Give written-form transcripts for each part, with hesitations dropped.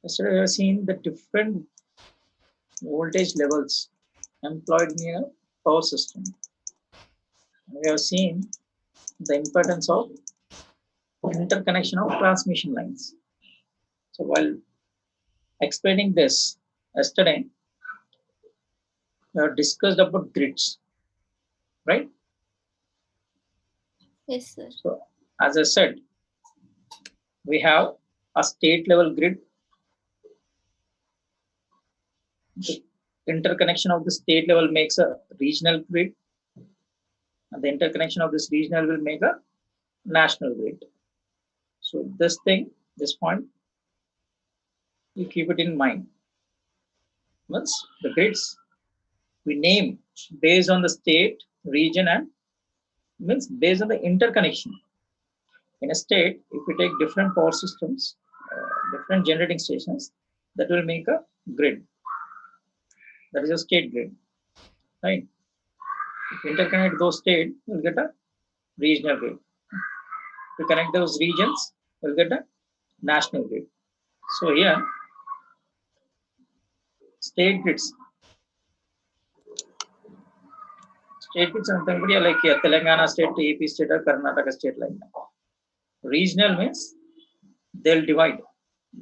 So we have seen the different voltage levels employed in a power system. We have seen the importance of interconnection of transmission lines. So while explaining this yesterday, we have discussed about grids, right? Yes, sir. So as I said, we have a state level grid. The interconnection of the state level makes a regional grid, and the interconnection of this regional will make a national grid. So this thing, this point, you keep it in mind. Means the grids we name based on the state, region, and means based on the interconnection. In a state, if we take different power systems, different generating stations, that will make a grid. That is a state grid, right? If you interconnect those states, you'll get a regional grid. If you connect those regions, you'll get a national grid. So here, state grids. State grids something like here, Telangana state, AP state, or Karnataka state like that. Regional means they'll divide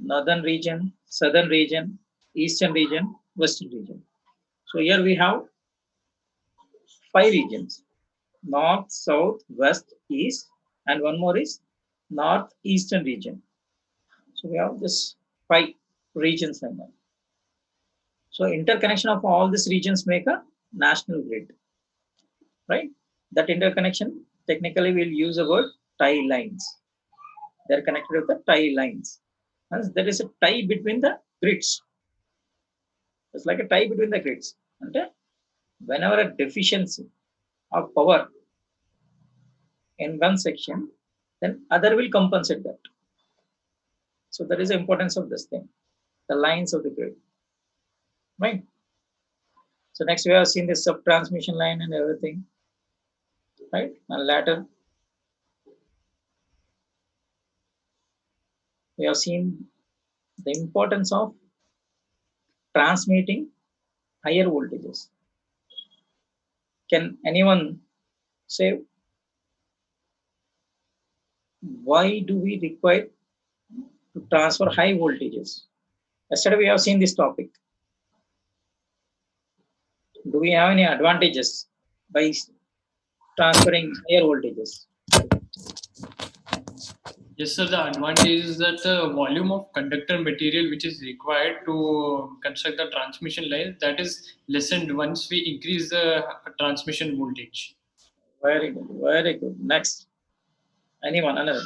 northern region, southern region, eastern region, western region. So here we have 5 regions: north, south, west, east, and one more is northeastern region. So we have this 5 regions like that. So interconnection of all these regions make a national grid, right? That interconnection technically we'll use the word tie lines. They're connected with the tie lines. Hence, there is a tie between the grids. It's like a tie between the grids. And whenever a deficiency of power in one section, then other will compensate that. So that is the importance of this thing, the lines of the grid, right? So next we have seen this sub-transmission line and everything, right? And later we have seen the importance of transmitting higher voltages. Can anyone say why do we require to transfer high voltages? Yesterday we have seen this topic. Do we have any advantages by transferring higher voltages? Yes, sir. The advantage is that the volume of conductor material which is required to construct the transmission line, that is lessened once we increase the transmission voltage. Very good, very good. Next, anyone, another?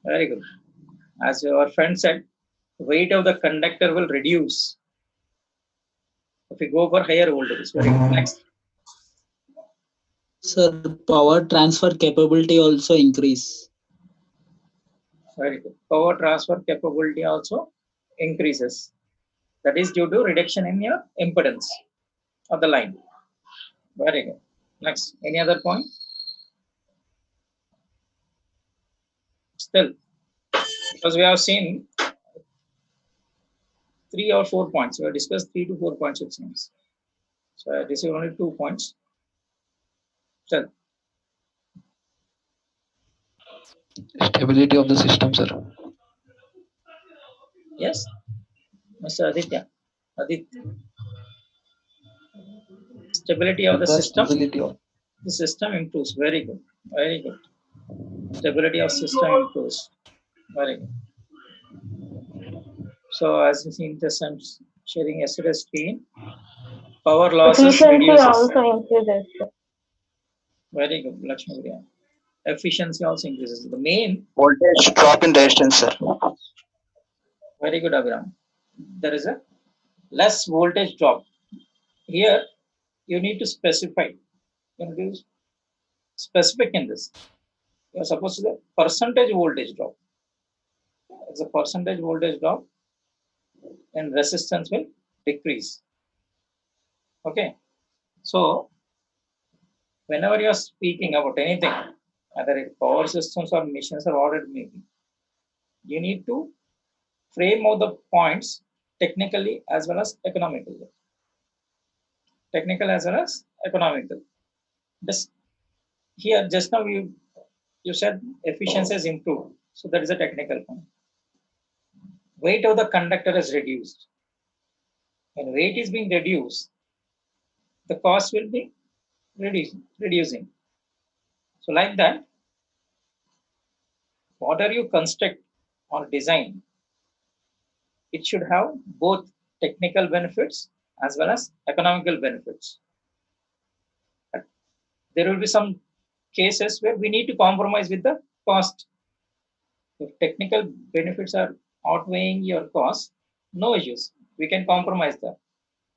Very good. As your friend said, weight of the conductor will reduce if we go for higher voltages. Very good. Next. Sir, power transfer capability also increase. Very good. Power transfer capability also increases. That is due to reduction in your impedance of the line. Very good. Next, any other point? Still, because we have seen 3 or 4 points. We have discussed 3 to 4 points it seems. So I received only 2 points. Still. Stability of the system, sir. Yes, Mr. Aditya. Stability of the system. The system improves. Very good. Very good. Stability of system improves. Very good. So as you see, this I'm sharing yesterday's screen. Power losses Efficiency reduces. also increases. Very good, Lakshmi Priya. Efficiency also increases. The main voltage drop in resistance, sir. Very good, Abhiram. There is a less voltage drop. Here, you need to specify. You need to specific in this. You are supposed to the percentage voltage drop. As a percentage voltage drop, and resistance will decrease. Okay. So, whenever you are speaking about anything, whether it's power systems or machines or what it may be, you need to frame of the points technically as well as economically. Technical as well as economical. This here just now you said efficiency has improved, so that is a technical point. Weight of the conductor is reduced. When weight is being reduced, the cost will be reducing. So like that, whatever you construct or design, it should have both technical benefits as well as economical benefits. But there will be some cases where we need to compromise with the cost. If technical benefits are outweighing your cost, no issues. We can compromise that.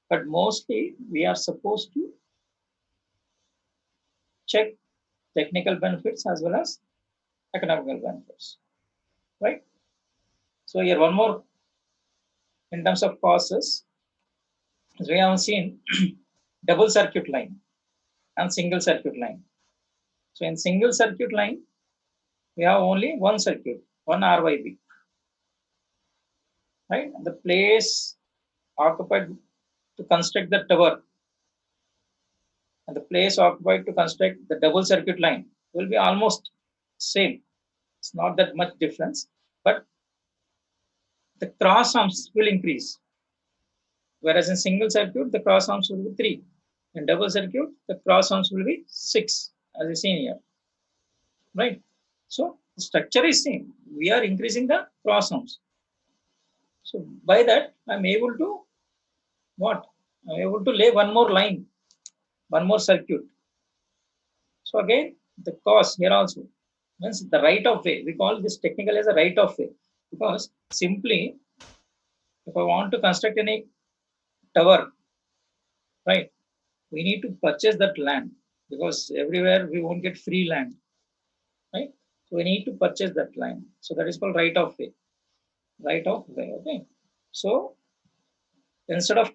But mostly we are supposed to check technical benefits as well as economical benefits, right? So here one more in terms of causes, as we have seen double circuit line and single circuit line. So in single circuit line, we have only one circuit, one RYB, right? The place occupied to construct the tower and the place occupied to construct the double circuit line will be almost same. It's not that much difference, but the cross arms will increase. Whereas in single circuit, the cross arms will be 3. In double circuit, the cross arms will be 6, as you see here. Right? So the structure is same. We are increasing the cross arms. So by that, I'm able to what? I'm able to lay one more line, one more circuit. So again, the cost here also means the right of way. We call this technical as a right of way, because simply if I want to construct any tower, right, we need to purchase that land, because everywhere we won't get free land, right? So we need to purchase that land. So that is called right of way. Right of way. Okay. So instead of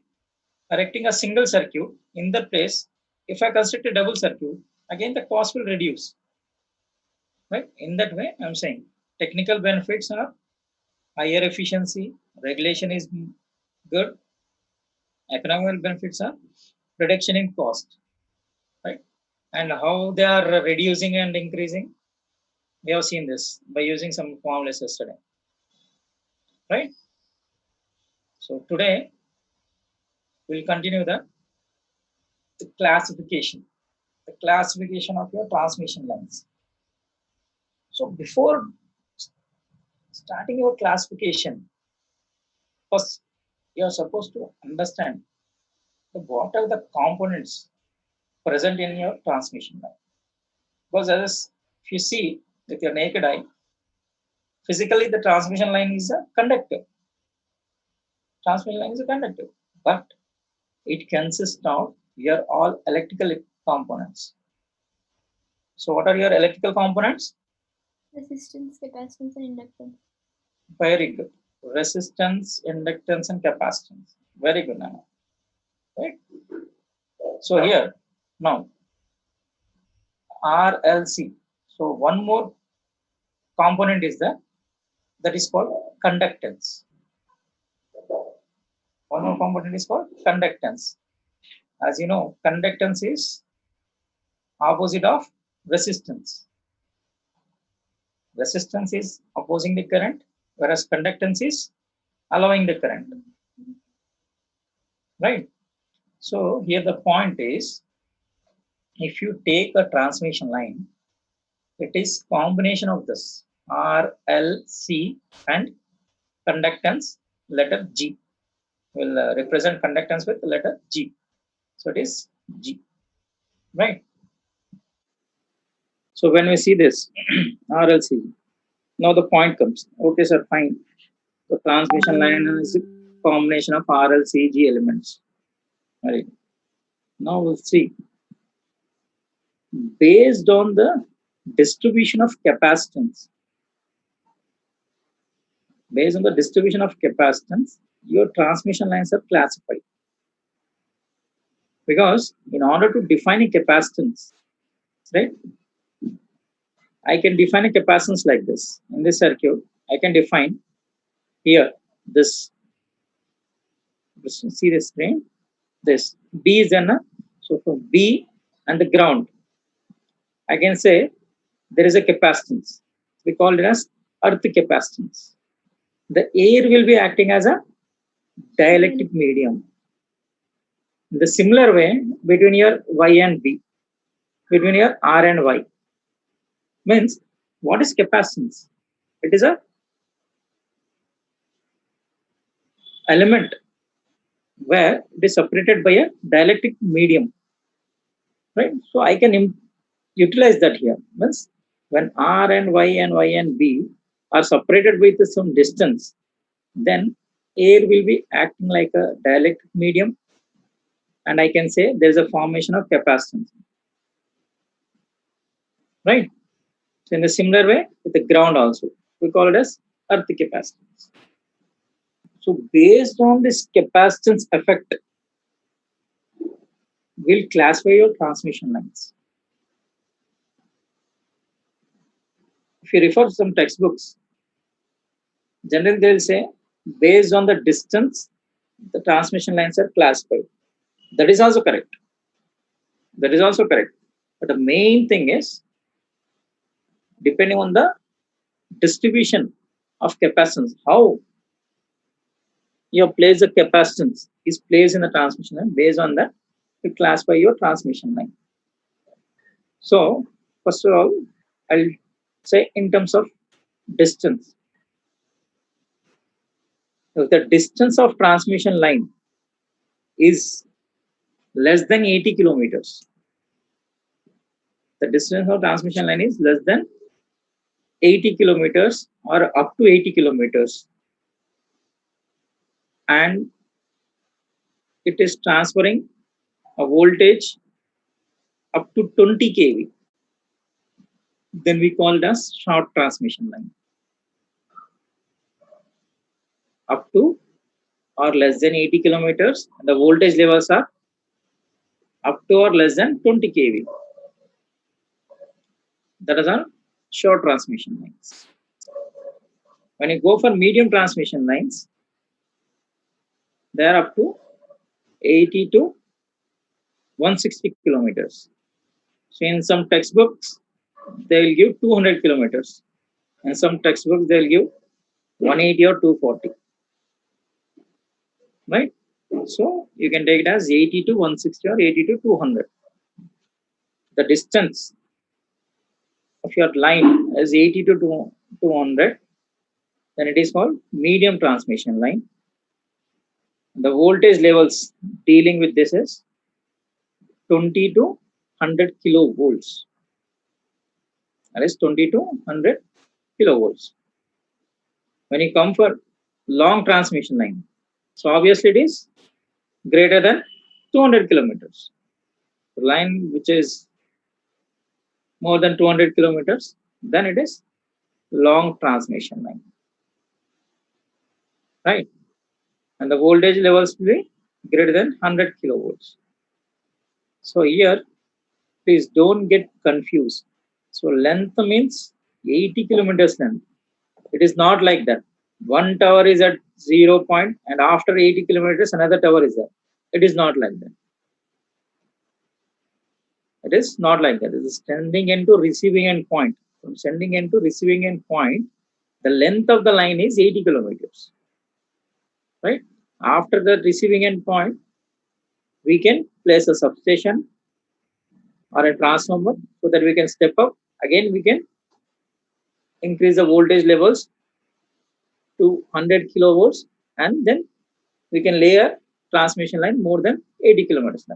erecting a single circuit in that place, if I construct a double circuit, again the cost will reduce. Right? In that way, I'm saying technical benefits are higher efficiency, regulation is good, economic benefits are reduction in cost. Right? And how they are reducing and increasing, we have seen this by using some formulas yesterday. Right? So today we'll continue the classification of your transmission lines. So before starting your classification, first you are supposed to understand what are the components present in your transmission line. Because as if you see with your naked eye, physically the transmission line is a conductor. Transmission line is a conductor, but it consists of your all electrical components. So what are your electrical components? Resistance, capacitance, and inductance. Very good. Resistance, inductance, and capacitance. Very good, Nana. Right? So here, now, RLC. So one more component is that is called conductance. One more component is called conductance. As you know, conductance is opposite of resistance. Resistance is opposing the current, whereas conductance is allowing the current. Right? So here the point is, if you take a transmission line, it is combination of this R, L, C and conductance letter G. Will represent conductance with the letter G. So it is G. Right? So when we see this RLC, now the point comes. Okay, sir, fine. So transmission line is a combination of RLC, G elements. Right. Now we'll see. Based on the distribution of capacitance, your transmission lines are classified. Because in order to define a capacitance, right, I can define a capacitance like this. In this circuit, I can define here this. See the screen. This B is an so from B and the ground, I can say there is a capacitance. We call it as earth capacitance. The air will be acting as a dielectric medium. In the similar way, between your Y and B, between your R and Y, means what is capacitance? It is a element where it is separated by a dielectric medium, right? So I can utilize that here. Means when R and Y and B are separated with some distance, then air will be acting like a dielectric medium, and I can say there is a formation of capacitance, right? So in a similar way with the ground also, we call it as earth capacitance. So based on this capacitance effect, we'll classify your transmission lines. If you refer to some textbooks, generally they'll say based on the distance, the transmission lines are classified. That is also correct. That is also correct. But the main thing is depending on the distribution of capacitance, how your place of capacitance is placed in the transmission line. Based on that, you classify your transmission line. So first of all, I'll say in terms of distance. If the distance of transmission line is less than 80 kilometers, the distance of transmission line is less than 80 kilometers or up to 80 kilometers, and it is transferring a voltage up to 20 kV, then we call it as short transmission line. Up to or less than 80 kilometers, and the voltage levels are up to or less than 20 kV. That is our short transmission lines. When you go for medium transmission lines, they are up to 80 to 160 kilometers. So in some textbooks, they will give 200 kilometers. In some textbooks, they will give 180 or 240. Right? So you can take it as 80 to 160 or 80 to 200. The distance of your line is 80 to 200, then it is called medium transmission line. The voltage levels dealing with this is 20 to 100 kilovolts. That is 20 to 100 kilovolts. When you come for long transmission line, so obviously it is greater than 200 kilometers. The line which is more than 200 kilometers, then it is long transmission line, right? And the voltage levels will be greater than 100 kilovolts. So here, please don't get confused. So length means 80 kilometers length. It is not like that. One tower is at 0 point, and after 80 kilometers, another tower is there. It is not like that. It is not like that. It is sending end to receiving end point. From sending end to receiving end point, the length of the line is 80 kilometers. Right? After the receiving end point, we can place a substation or a transformer so that we can step up. Again, we can increase the voltage levels to 100 kilovolts, and then we can lay a transmission line more than 80 kilometers.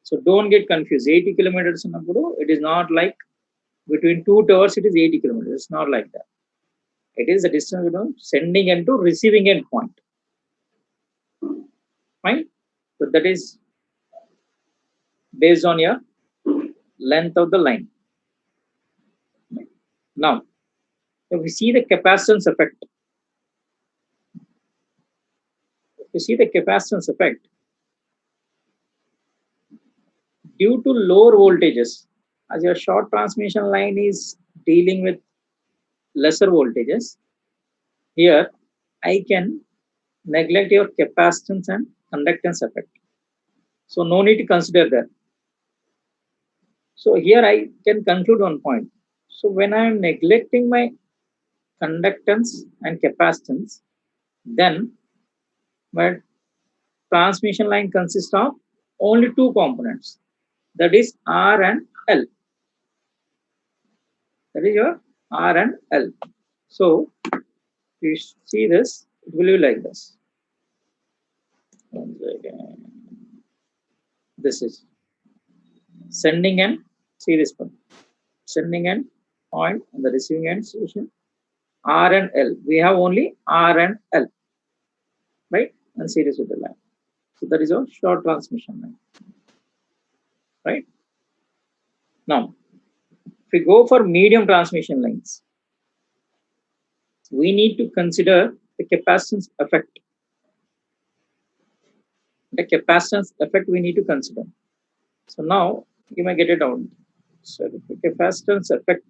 So don't get confused. 80 kilometers, it is not like between two towers, it is 80 kilometers. It's not like that. It is the distance between sending end to receiving end point. Fine. So that is based on your length of the line. Now, if we see the capacitance effect, due to lower voltages, as your short transmission line is dealing with lesser voltages, here I can neglect your capacitance and conductance effect. So no need to consider that. So here I can conclude one point. So when I am neglecting my conductance and capacitance, then my transmission line consists of only two components, that is R and L. That is your R and L. So you see this, it will be like this. This is sending end, see this one, sending end point and the receiving end station, R and L. We have only R and L, right? And series with the line. So that is a short transmission line, right? Now, if we go for medium transmission lines, we need to consider the capacitance effect. The capacitance effect we need to consider. So now you may get it out. So if the capacitance effect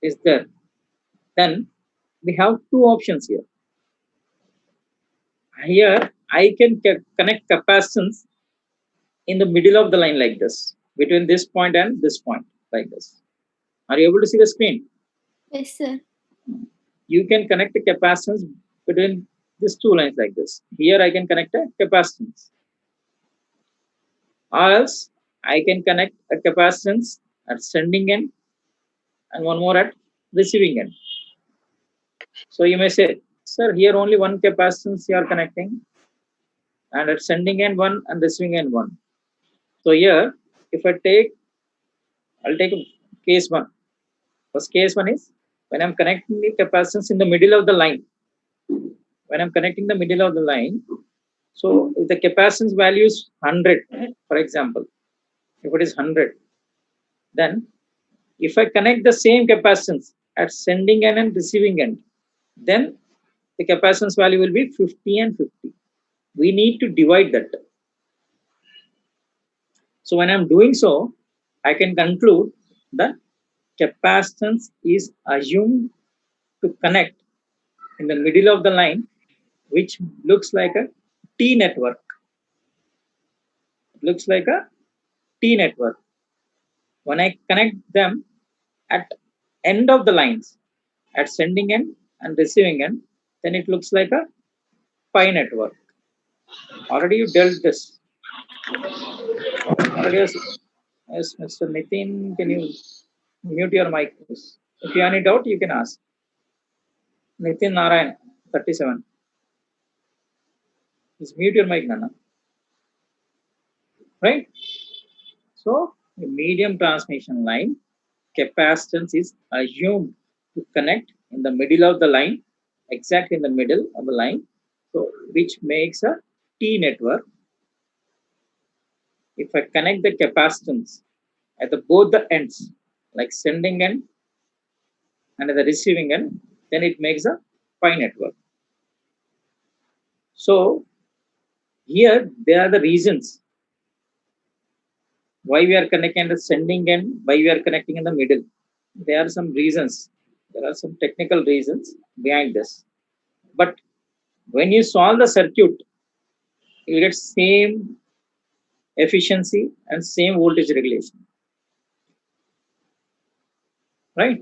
is there, then we have two options here. Here I can connect capacitance in the middle of the line like this, between this point and this point like this. Are you able to see the screen? Yes, sir. You can connect the capacitance between these two lines like this. Here I can connect a capacitance. Or else I can connect a capacitance at sending end and one more at receiving end. So you may say, sir, here only one capacitance you are connecting, and at sending end one and receiving end one. So here, if I'll take case one. First case one is when I'm connecting the capacitance in the middle of the line. When I'm connecting the middle of the line, so if the capacitance value is 100, for example, if it is 100, then if I connect the same capacitance at sending end and receiving end, then the capacitance value will be 50 and 50. We need to divide that. So when I'm doing so, I can conclude that capacitance is assumed to connect in the middle of the line, which looks like a T network. It looks like a T network. When I connect them at end of the lines, at sending end and receiving end, then it looks like a pi network. Already you dealt this. Already, yes, Mr. Nitin, can you mute your mic, please? If you have any doubt, you can ask. Nitin Narayan, 37. Just mute your mic, Nana. Right? So, the medium transmission line capacitance is assumed to connect in the middle of the line, exactly in the middle of the line, so which makes a T network. If I connect the capacitance at both the ends, like sending end and at the receiving end, then it makes a pi network. So here there are the reasons why we are connecting the sending end, why we are connecting in the middle. There are some reasons. There are some technical reasons behind this. But when you solve the circuit, you get same efficiency and same voltage regulation. Right?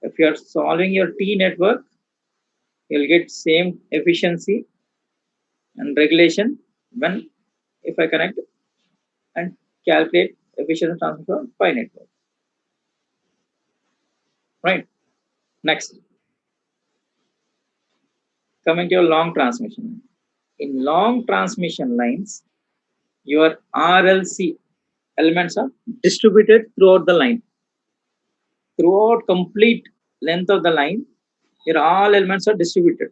If you are solving your T network, you'll get same efficiency and regulation when if I connect and calculate efficiency transfer pi network. Right? Next. Coming to your long transmission. In long transmission lines, your RLC elements are distributed throughout the line. Throughout complete length of the line, your all elements are distributed.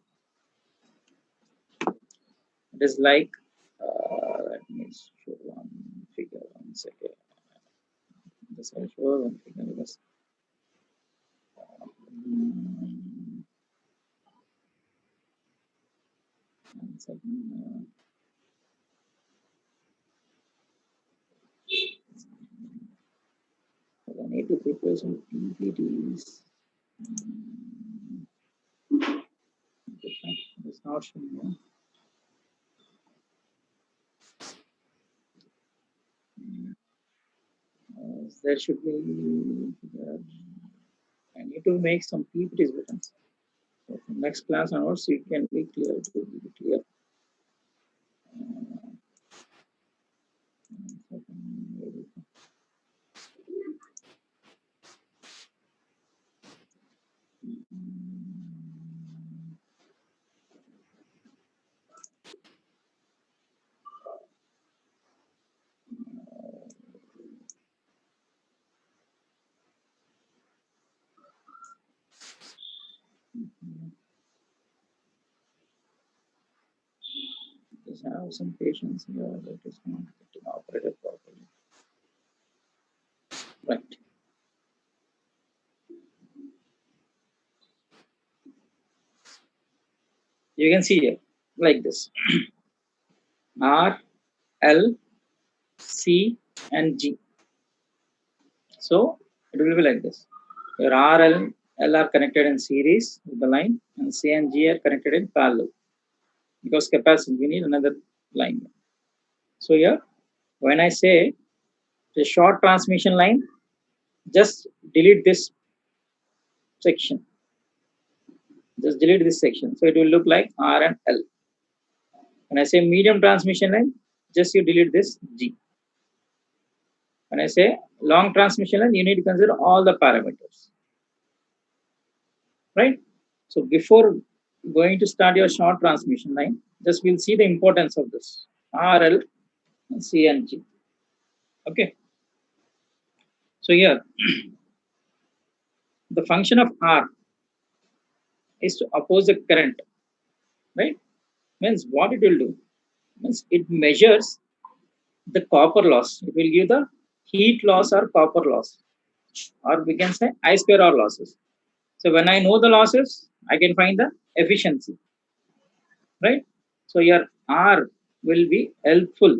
It is like, let me show one figure, 1 second. This I'll show one figure because, one second. I need to prepare some PPTs. not showing here. There should be. I need to make some PPTs written. So from next class onwards, it can be clear. It will be clear. Just have some patience here. That is not getting operated properly. Right. You can see here like this. R, L, C, and G. So it will be like this. Your R, L are connected in series with the line, and C and G are connected in parallel. Because capacitance, we need another line. So here, when I say the short transmission line, just delete this section. Just delete this section. So it will look like R and L. When I say medium transmission line, just you delete this G. When I say long transmission line, you need to consider all the parameters. Right? So before going to start your short transmission line, just we'll see the importance of this R, L, C, and G. Okay. So here, the function of R is to oppose the current. Right? Means what it will do? Means it measures the copper loss. It will give the heat loss or copper loss, or we can say I square R losses. So when I know the losses, I can find the efficiency, right? So your R will be helpful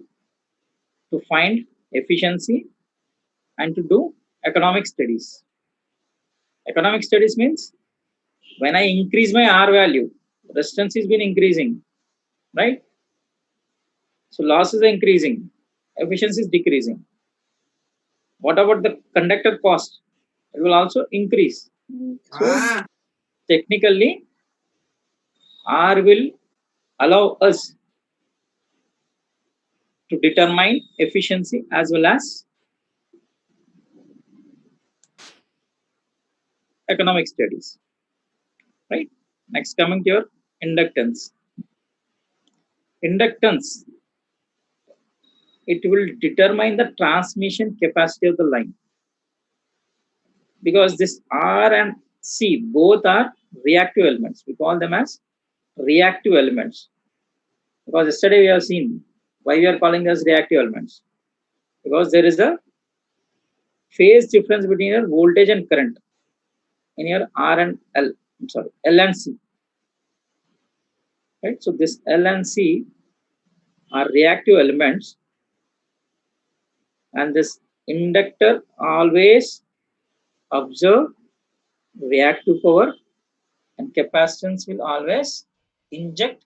to find efficiency and to do economic studies. Economic studies means when I increase my R value, resistance has been increasing, right? So losses are increasing, efficiency is decreasing. What about the conductor cost? It will also increase. So technically, R will allow us to determine efficiency as well as economic studies. Right? Next, coming to your inductance. Inductance, it will determine the transmission capacity of the line. Because this R and C both are reactive elements. We call them as reactive elements. Because yesterday we have seen why we are calling them as reactive elements. Because there is a phase difference between your voltage and current in your R and L. I'm sorry, L and C. Right? So this L and C are reactive elements, and this inductor always observe reactive power, and capacitance will always inject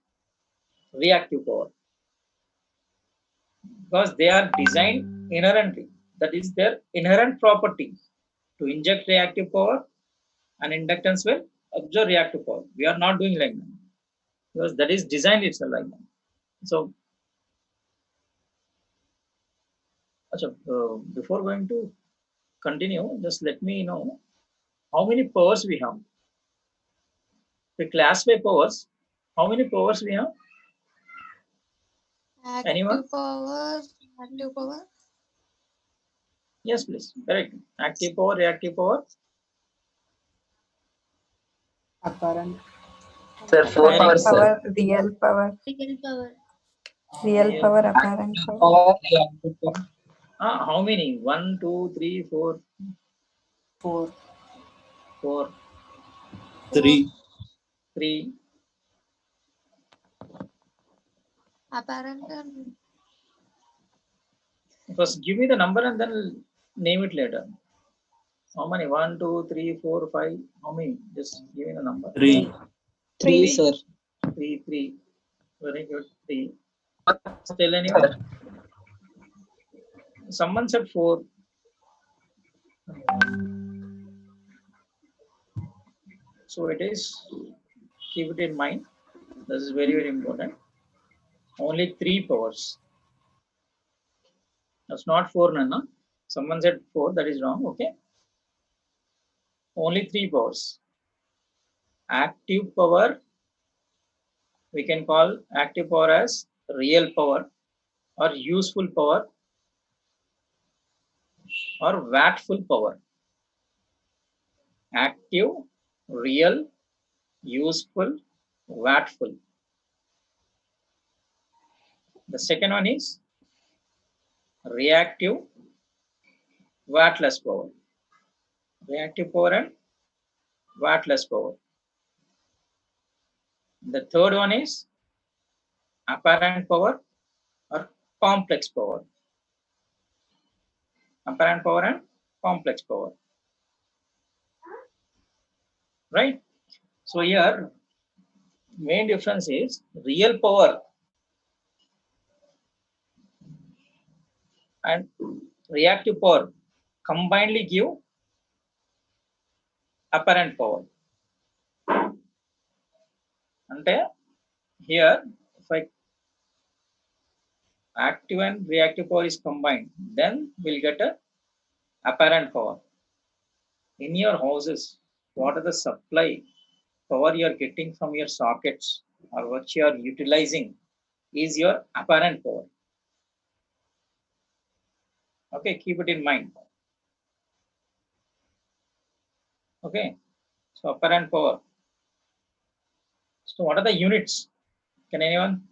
reactive power, because they are designed inherently. That is their inherent property to inject reactive power, and inductance will absorb reactive power. We are not doing like that because that is designed itself like that. So, before going to continue, just let me know how many powers we have. The class by powers, how many powers we have? Anyone? Active power. Yes, please. Correct. Active power, reactive power. Apparent. Sir, 4 powers, sir. Power, real power, real power, apparent power. How many? 1, 2, 3, 4. 4. 4. 3. 3. Apparent. First, give me the number and then name it later. How many? 1, 2, 3, 4, 5. How many? Just give me the number. 3. 3, sir. 3. Very good. 3. Still anyone? Someone said 4. So it is, keep it in mind. This is very, very important. Only 3 powers. That's not 4, Nana. Someone said 4, that is wrong. Okay. Only 3 powers. Active power, we can call active power as real power or useful power or wattful power. Active, real, useful, wattful. The second one is reactive, wattless power. Reactive power and wattless power. The third one is apparent power or complex power. Apparent power and complex power. Right? So here, main difference is real power and reactive power combinedly give apparent power. Ante here, if I active and reactive power is combined, then we'll get a apparent power. In your houses, what are the supply power you are getting from your sockets or what you are utilizing is your apparent power. Okay, keep it in mind. Okay, so apparent power. So what are the units? Can anyone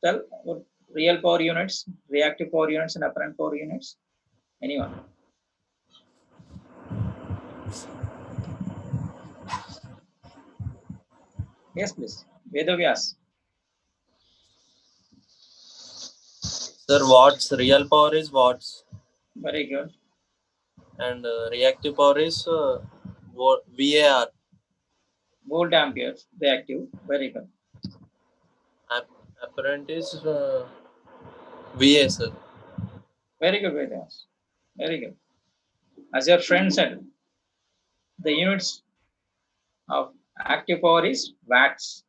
tell what real power units, reactive power units, and apparent power units? Anyone? Yes, please. Vedavyas. Sir, watts. Real power is watts, Very good. and reactive power is VAR. Volt amperes, reactive. Very good. Apparent is VA, sir. Very good, Vedavyas. Very good. As your friend said, the units of active power is watts.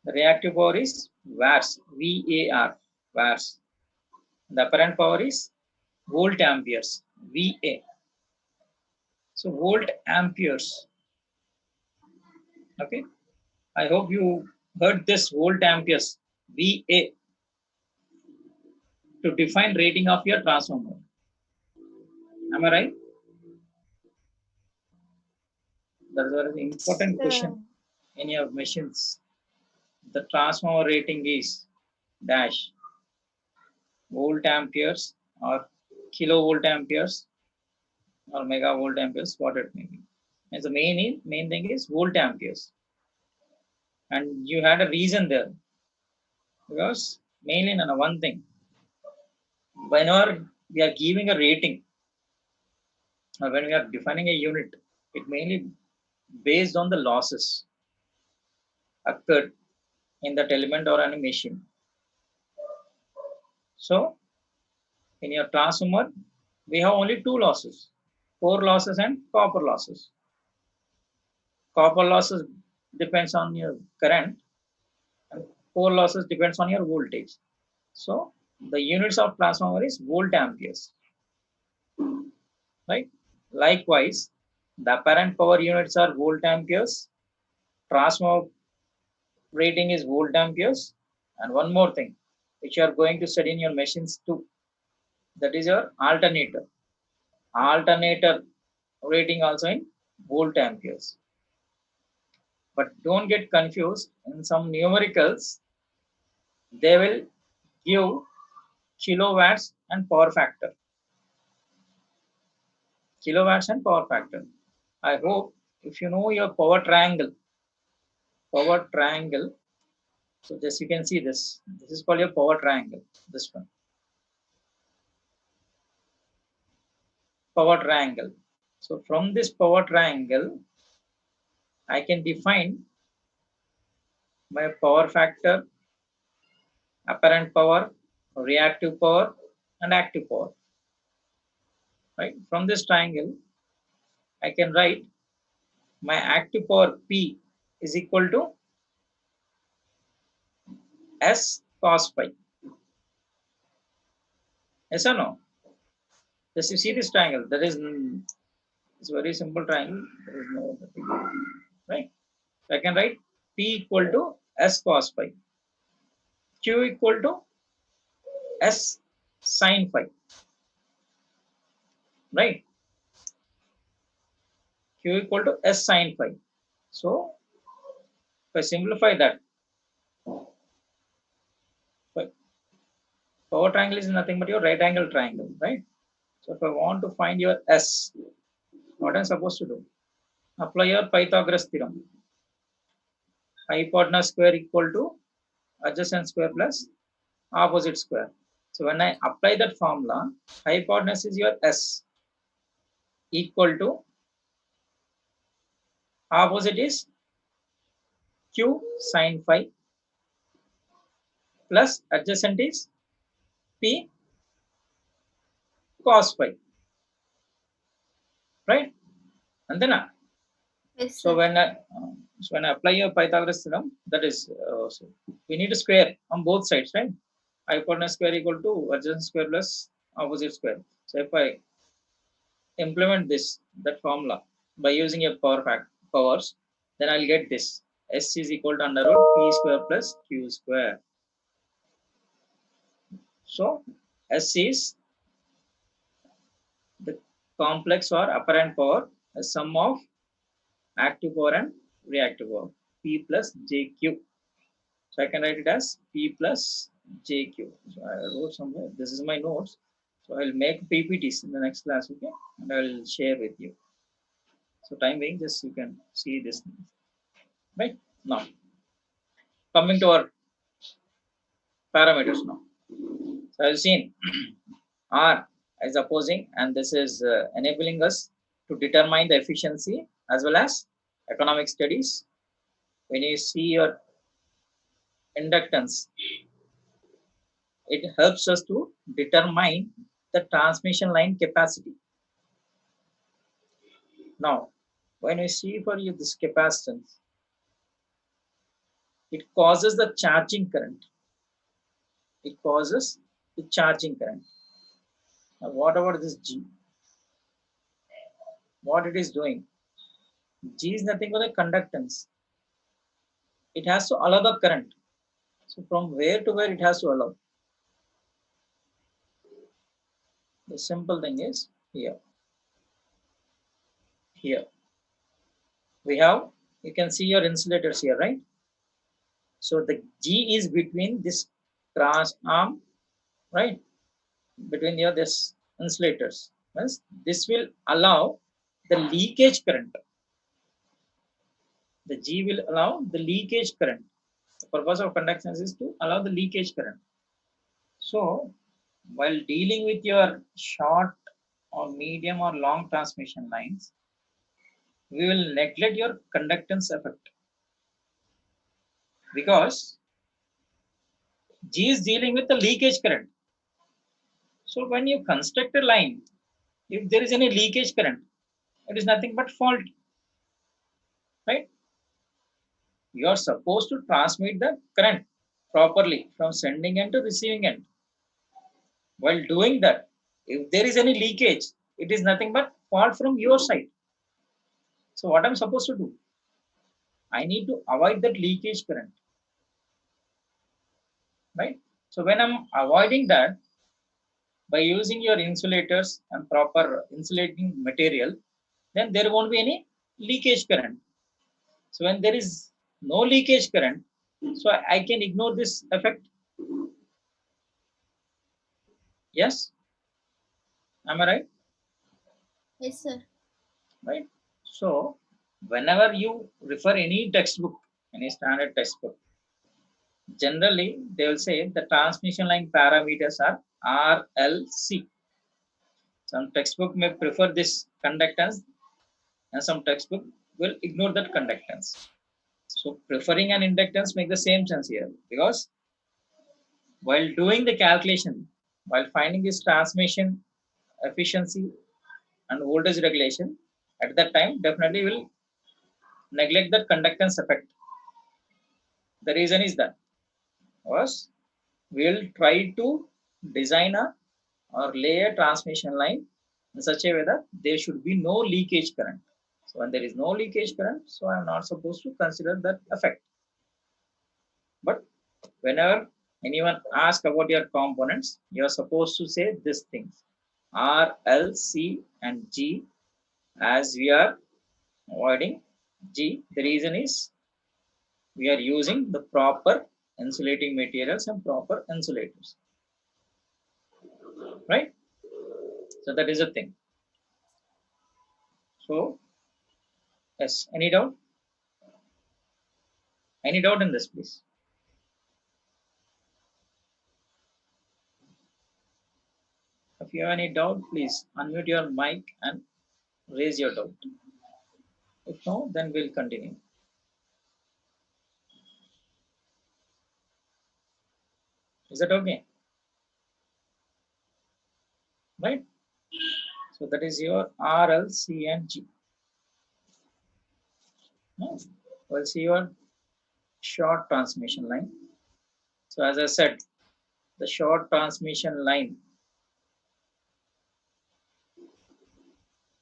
The reactive power is watts, VAR, watts. The apparent power is volt amperes, VA. So volt amperes. Okay. I hope you heard this volt amperes, VA, to define rating of your transformer. Am I right? That is a very important question in your machines. The transformer rating is dash volt amperes or kilovolt amperes or megavolt amperes, what it may be. And the main thing is volt amperes. And you had a reason there because mainly one thing. Whenever we are giving a rating or when we are defining a unit, it mainly based on the losses occurred in that element or any machine. So in your transformer, we have only 2 losses, core losses and copper losses. Copper losses depends on your current and core losses depends on your voltage. So the units of transformer is volt amperes, right? Likewise, the apparent power units are volt amperes, transformer rating is volt amperes, and one more thing which you are going to study in your machines too, that is your alternator. Alternator rating also in volt amperes. But don't get confused, in some numericals they will give kilowatts and power factor. Kilowatts and power factor. I hope if you know your power triangle, so just you can see this is called your power triangle, this one, power triangle. So from this power triangle, I can define my power factor, apparent power, reactive power, and active power. Right? From this triangle, I can write my active power P is equal to S cos phi. Yes or no? Just you see this triangle. That is, it's a very simple triangle. There is no, right? So I can write P equal to S cos phi. Q equal to S sin phi. Right? Q equal to S sin phi. So if I simplify that, power triangle is nothing but your right angle triangle, right? So if I want to find your S, what I'm supposed to do? Apply your Pythagoras theorem. Hypotenuse square equal to adjacent square plus opposite square. So when I apply that formula, hypotenuse is your S equal to opposite is Q sin phi plus adjacent is P cos phi, right? And then Yes, so sir. when I apply your Pythagoras theorem, that is so we need a square on both sides, right? Hypotenuse square equal to adjacent square plus opposite square. So if I implement that formula by using a powers, then I'll get this. S is equal to under root P square plus Q square. So S is the complex or apparent power, a sum of active power and reactive power, P plus JQ. So I can write it as P plus JQ. So I wrote somewhere, this is my notes. So I'll make PPTs in the next class, okay? And I'll share with you. So time being, just you can see this, right? Now, coming to our parameters now. So I've seen R is opposing, and this is enabling us to determine the efficiency as well as economic studies. When you see your inductance, it helps us to determine the transmission line capacity. Now, when we see for you this capacitance, it causes the charging current. It causes the charging current. Now, what about this G? What it is doing? G is nothing but the conductance. It has to allow the current. So from where to where it has to allow? The simple thing is here. Here. We have, you can see your insulators here, right? So the G is between this cross arm, right? Between here, this insulators. This will allow the leakage current. The G will allow the leakage current. The purpose of conductance is to allow the leakage current. So while dealing with your short or medium or long transmission lines, we will neglect your conductance effect because G is dealing with the leakage current. So when you construct a line, if there is any leakage current, it is nothing but fault, right? You are supposed to transmit the current properly from sending end to receiving end. While doing that, if there is any leakage, it is nothing but fault from your side. So what I'm supposed to do? I need to avoid that leakage current, right? So when I'm avoiding that, by using your insulators and proper insulating material, then there won't be any leakage current. So when there is no leakage current, so I can ignore this effect. Yes, am I right? Yes, sir. Right. So whenever you refer any textbook, any standard textbook, generally they will say the transmission line parameters are RLC. Some textbook may prefer this conductance and some textbook will ignore that conductance. So preferring an inductance make the same sense here, because while doing the calculation, while finding this transmission efficiency and voltage regulation, at that time definitely will neglect the conductance effect. The reason is that because we'll try to design a or lay a transmission line in such a way that there should be no leakage current. So when there is no leakage current, so I'm not supposed to consider that effect. But whenever anyone asks about your components, you're supposed to say these things: R, L, C, and G, as we are avoiding G. The reason is we are using the proper insulating materials and proper insulators, right? So that is a thing. So yes, any doubt? Any doubt in this, please? If you have any doubt, please unmute your mic and raise your doubt. If no, then we'll continue. Is that okay? Right? So that is your R, L, C, and G. No? We'll see your short transmission line. So as I said, the short transmission line,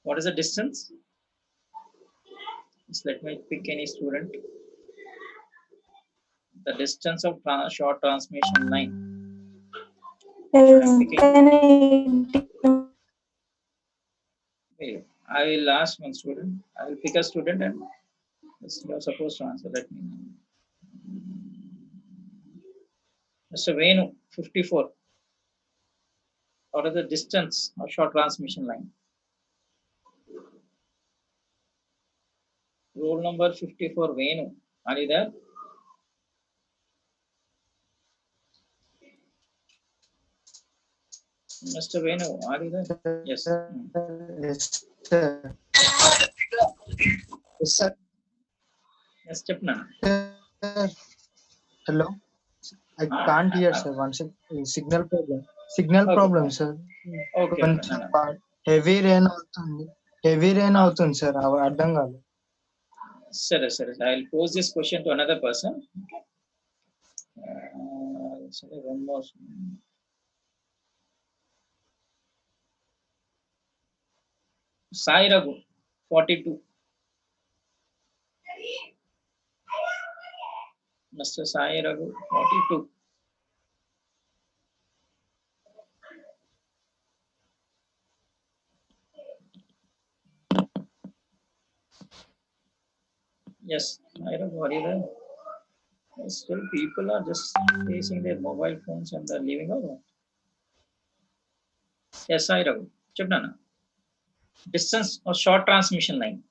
what is the distance? Just let me pick any student. The distance of short transmission line. I'm picking. I will ask one student. I will pick a student and you're supposed to answer. Let me know. Mr. Venu, 54. What is the distance of short transmission line? Roll number 54, Venu. Are you there? Mr. Venu, are you there? Yes. Yes, sir. Yes, sir. Yes, Chapna. Hello. I can't hear, sir. One second. Signal problem. Signal Okay. problem, sir. Okay. కొంచెం heavy rain అవుతుంది. Heavy rain అవుతుంది, sir. అర్థం కాదు. Sir, I'll pose this question to another person. Okay. Sorry, one more. Sai Raghu, 42. Mr. Sai Raghu, 42. Yes, Sai Raghu, are you there? Still, people are just facing their mobile phones and they're leaving out. Yes, Sai Raghu. Chapna. Distance or short transmission line.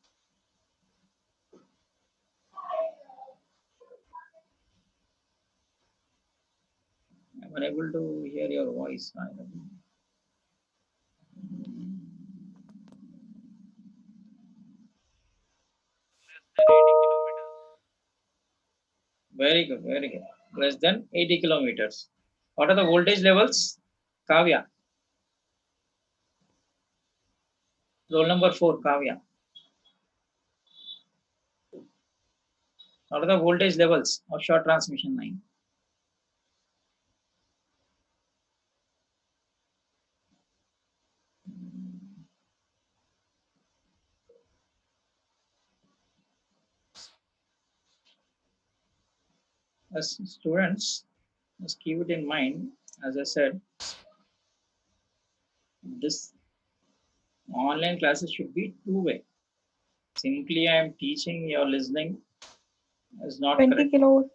I'm unable to hear your voice. Very good, very good. Less than 80 kilometers. What are the voltage levels? Kavya. Roll number 4, Kavya. What are the voltage levels of short transmission line? As students, just keep it in mind. As I said, this online classes should be two-way. Simply I am teaching, you're listening is not 20 correct. kilos.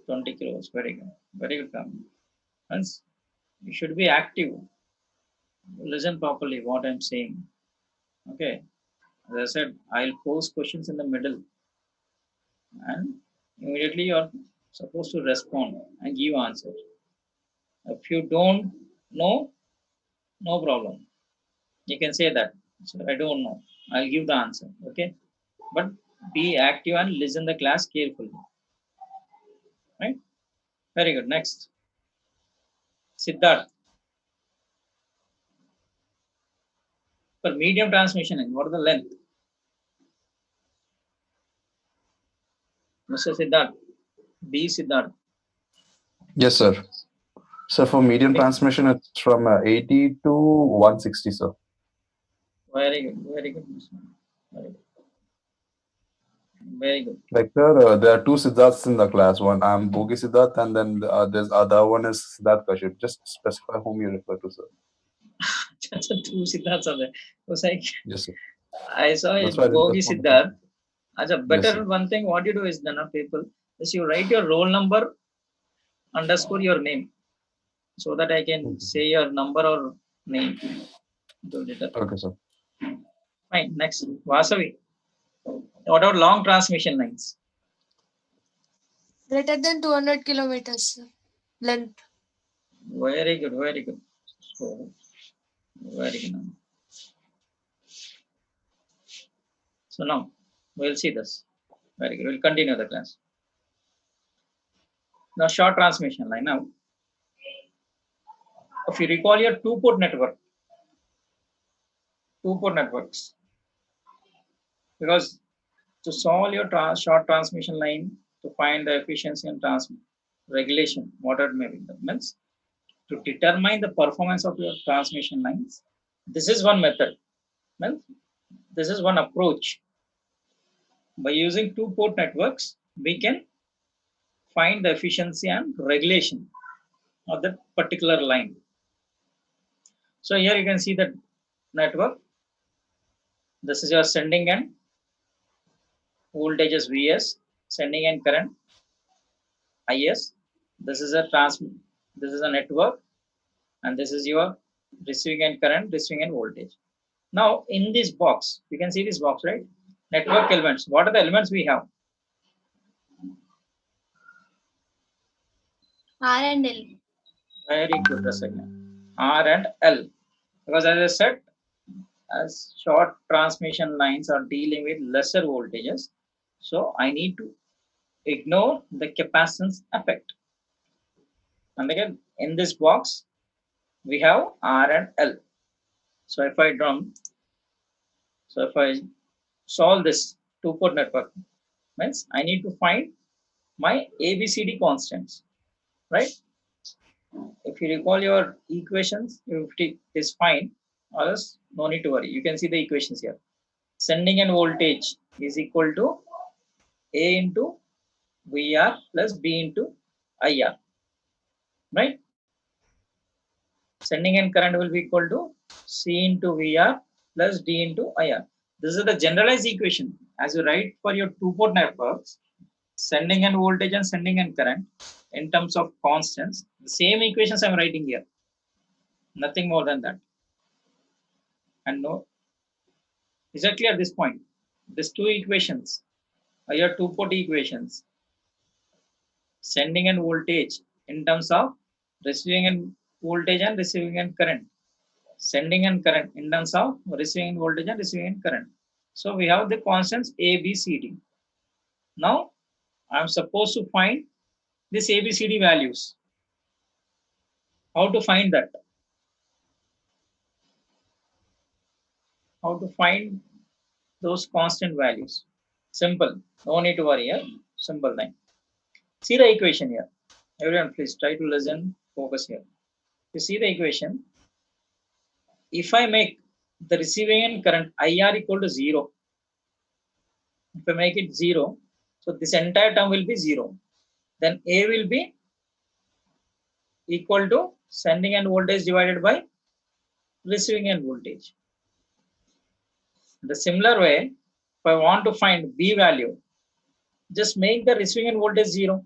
20 kilos, very good. Very good, Kavya. Hence, you should be active. Listen properly what I'm saying. Okay. As I said, I'll pose questions in the middle and immediately you're supposed to respond and give answer. If you don't know, no problem. You can say that. So I don't know. I'll give the answer. Okay. but be active and listen the class carefully. Right? Very good. Next, Siddharth. For medium transmission line, what is the length? Mr. Siddharth, B. Siddharth. Yes, sir. So for medium transmission, it's from 80 to 160, sir. Very good. Very good. Mr. Very good. Very good. Like, sir, there are two Siddharths in the class. One, I'm Bhogi Siddharth, and then there's other one is Siddharth Kashyap. Just specify whom you refer to, sir. Two Siddharths are there. It was like, Yes, sir. I saw That's why I didn't Bhogi respond. Siddharth. Acha, better sir. one thing what you do is then people is you write your roll number underscore your name so that I can say your number or name. Okay, sir. Fine. Next, Vasavi. What about long transmission lines? Greater than 200 kilometers sir. Length. Very good. Very good. So, very good. So now we'll see this. Very good. We'll continue the class. Now, short transmission line. Now, if you recall your two-port networks, because to solve your short transmission line, to find the efficiency and regulation, whatever it may be, that means to determine the performance of your transmission lines, this is one method. Means this is one approach. By using two-port networks, we can find the efficiency and regulation of that particular line. So here you can see the network. This is your sending end. Voltage is Vs, sending end current Is. This is a network, and this is your receiving end current, receiving end voltage. Now in this box, you can see this box, right? Network elements. What are the elements we have? R and L. Very good, Rasagna. R and L. Because as I said, as short transmission lines are dealing with lesser voltages, so I need to ignore the capacitance effect. And again, in this box, we have R and L. So if I solve this two-port network, means I need to find my ABCD constants, right? If you recall your equations, if it is fine, or else no need to worry. You can see the equations here. Sending end voltage is equal to A into VR plus B into IR, right? Sending end current will be equal to C into VR plus D into IR. This is the generalized equation. As you write for your two-port networks, sending end voltage and sending end current in terms of constants, the same equations I'm writing here. Nothing more than that. And no, is that clear at this point? These two equations are your two-port equations. Sending end voltage in terms of receiving end voltage and receiving end current. Sending end current in terms of receiving end voltage and receiving end current. So we have the constants A, B, C, D. Now I'm supposed to find this ABCD values. How to find that? How to find those constant values? Simple. No need to worry here. Simple thing. See the equation here. Everyone, please try to listen. Focus here. You see the equation. If I make the receiving end current IR equal to 0, if I make it 0, so this entire term will be 0. Then A will be equal to sending end voltage divided by receiving end voltage. The similar way, if I want to find B value, just make the receiving end voltage 0.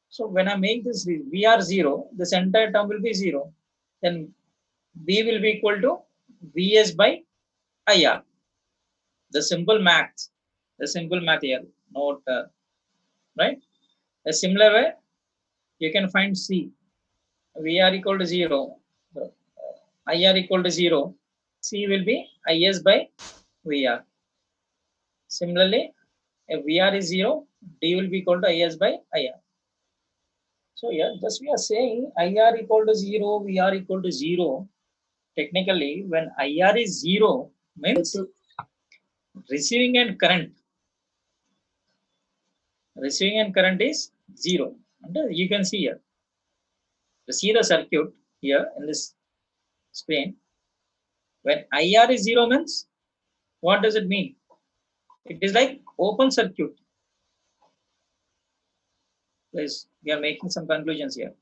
So when I make this VR 0, this entire term will be 0. Then B will be equal to Vs by IR. The simple math here, note, right? A similar way, you can find C. VR equal to 0, IR equal to 0. C will be Is by VR. Similarly, if VR is 0, D will be equal to IS by IR. So here, just we are saying IR equal to 0, VR equal to 0. Technically, when IR is 0, means receiving end current is 0. And you can see here. See the circuit here in this screen. When IR is 0 means, what does it mean? It is like open circuit. Please, we are making some conclusions here.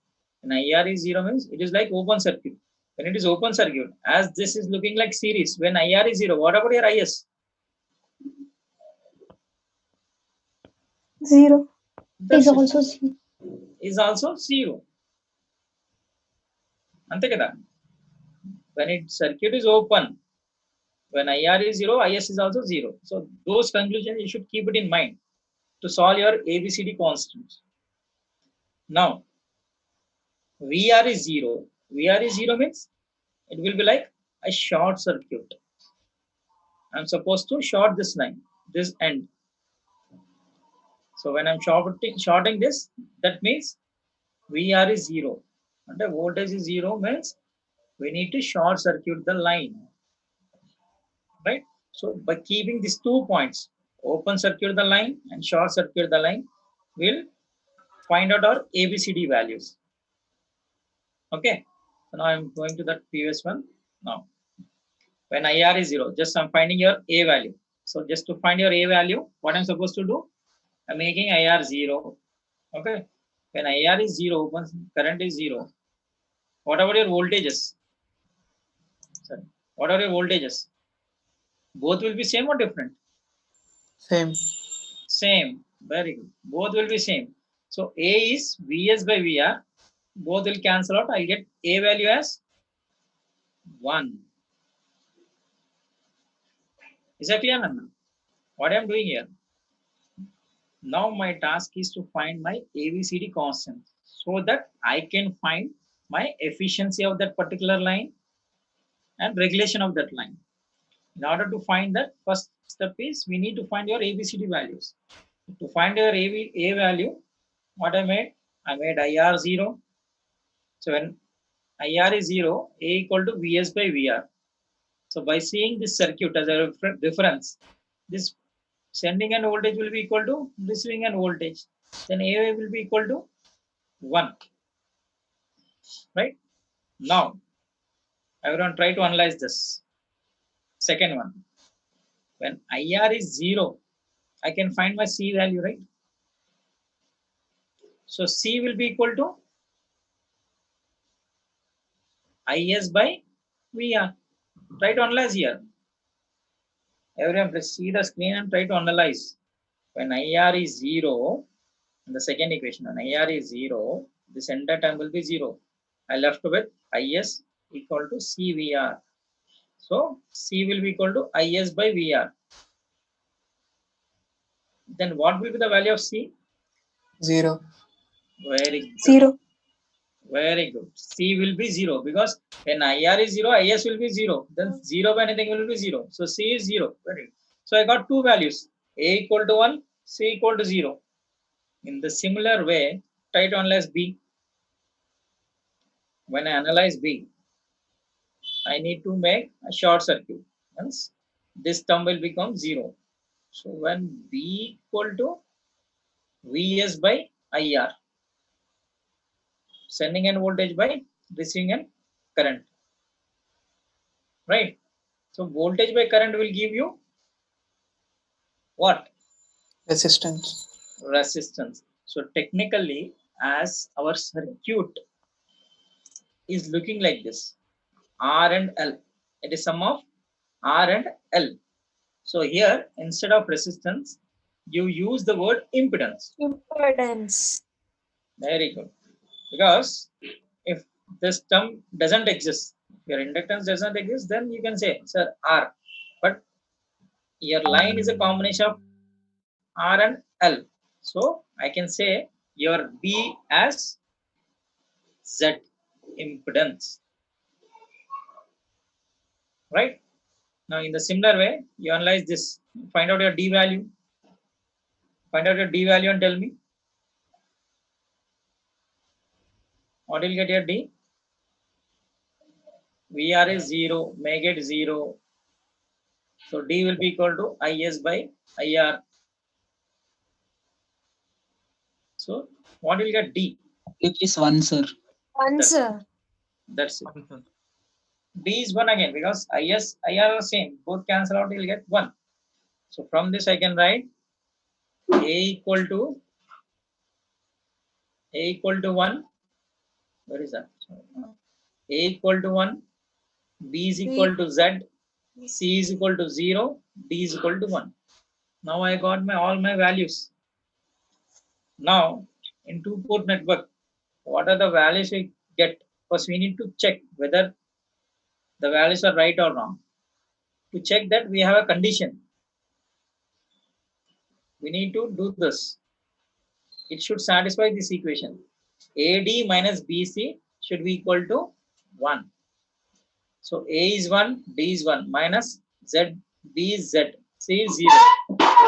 When IR is 0 means it is like open circuit. When it is open circuit, as this is looking like series, when IR is 0, what about your IS? 0 That's is it. also 0. Is also 0. Ante kada? When it circuit is open, when IR is 0, IS is also 0. So those conclusions you should keep it in mind to solve your ABCD constants. Now, VR is 0. VR is 0 means it will be like a short circuit. I'm supposed to short this line, this end. So when I'm shorting this, that means VR is 0. And the voltage is 0 means we need to short circuit the line. Right? So by keeping these 2 points, open circuit the line and short circuit the line, we'll find out our ABCD values. Okay. So now I'm going to that previous one. Now, when IR is 0, just I'm finding your A value. So just to find your A value, what I'm supposed to do? I'm making IR 0. Okay. When IR is 0, open current is 0. What about your voltages? Sorry. What are your voltages? Both will be same or different? Same. Same. Very good. Both will be same. So A is Vs by VR. Both will cancel out. I'll get A value as 1. Is that clear, Nana? What I'm doing here? Now my task is to find my ABCD constant so that I can find my efficiency of that particular line and regulation of that line. In order to find that, first step is we need to find your ABCD values. To find your A value, what I made IR 0. So when IR is 0, A equal to Vs by VR. So by seeing this circuit as a reference, this sending end voltage will be equal to receiving end voltage. Then A will be equal to 1. Right? Now, everyone try to analyze this. Second one. When IR is 0, I can find my C value, right? So C will be equal to IS by VR. Try to analyze here. Everyone, please see the screen and try to analyze. When IR is 0, in the second equation, when IR is 0, this entire term will be 0. I left with IS equal to CVR. So C will be equal to IS by VR. Then what will be the value of C? 0. Very good. 0. Very good. C will be 0 because when IR is 0, IS will be 0. Then 0 by anything will be 0. So C is 0. Very good. So I got two values. A equal to 1, C equal to 0. In the similar way, try to analyze B. When I analyze B, I need to make a short circuit. Hence, this term will become 0. So when B equal to Vs by IR, sending end voltage by receiving end current. Right? So voltage by current will give you what? Resistance. Resistance. So technically, as our circuit is looking like this, R and L, it is sum of R and L. So here, instead of resistance, you use the word impedance. Impedance. Very good. Because if this term doesn't exist, your inductance doesn't exist, then you can say, sir, R. But your line is a combination of R and L. So I can say your B as Z, impedance. Right? Now, in the similar way, you analyze this. Find out your D value. Find out your D value and tell me. What will get your D? VR is 0. Make it 0. So D will be equal to IS by IR. So what will get D? It is 1, sir. One, sir. That's it. D is 1 again because IS, IR are same. Both cancel out, you'll get 1. So from this I can write A equal to 1. Where is that? A equal to 1. B is equal to Z. C is equal to 0. D is equal to 1. Now I got all my values. Now in two-port network, what are the values we get? First we need to check whether the values are right or wrong. To check that, we have a condition. We need to do this. It should satisfy this equation. AD minus BC should be equal to 1. So A is 1, B is 1, minus Z, B is Z, C is 0.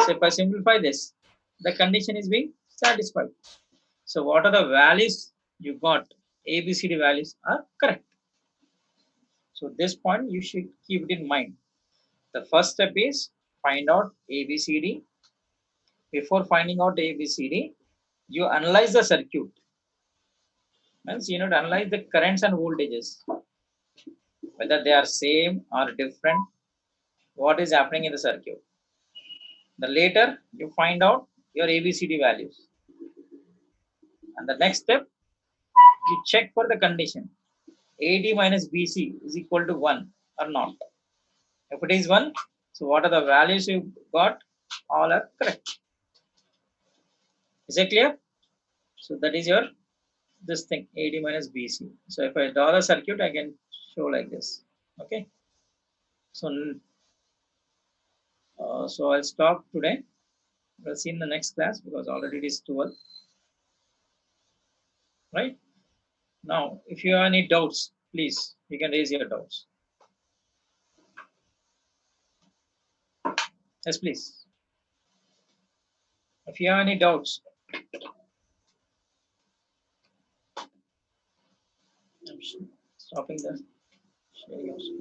So if I simplify this, the condition is being satisfied. So what are the values you got? A, B, C, D values are correct. So this point you should keep it in mind. The first step is find out A, B, C, D. Before finding out A, B, C, D, you analyze the circuit. Means you need to analyze the currents and voltages, whether they are same or different, what is happening in the circuit. The later you find out your ABCD values. And the next step, you check for the condition. AD minus BC is equal to 1 or not. If it is 1, so what are the values you got? All are correct. Is it clear? So that is your this thing AD minus BC. So if I draw the circuit, I can show like this. Okay. So so I'll stop today. We'll see in the next class because already it is 12. Right. Now, if you have any doubts, please, you can raise your doubts. Yes, please. If you have any doubts. I'm stopping the sharing.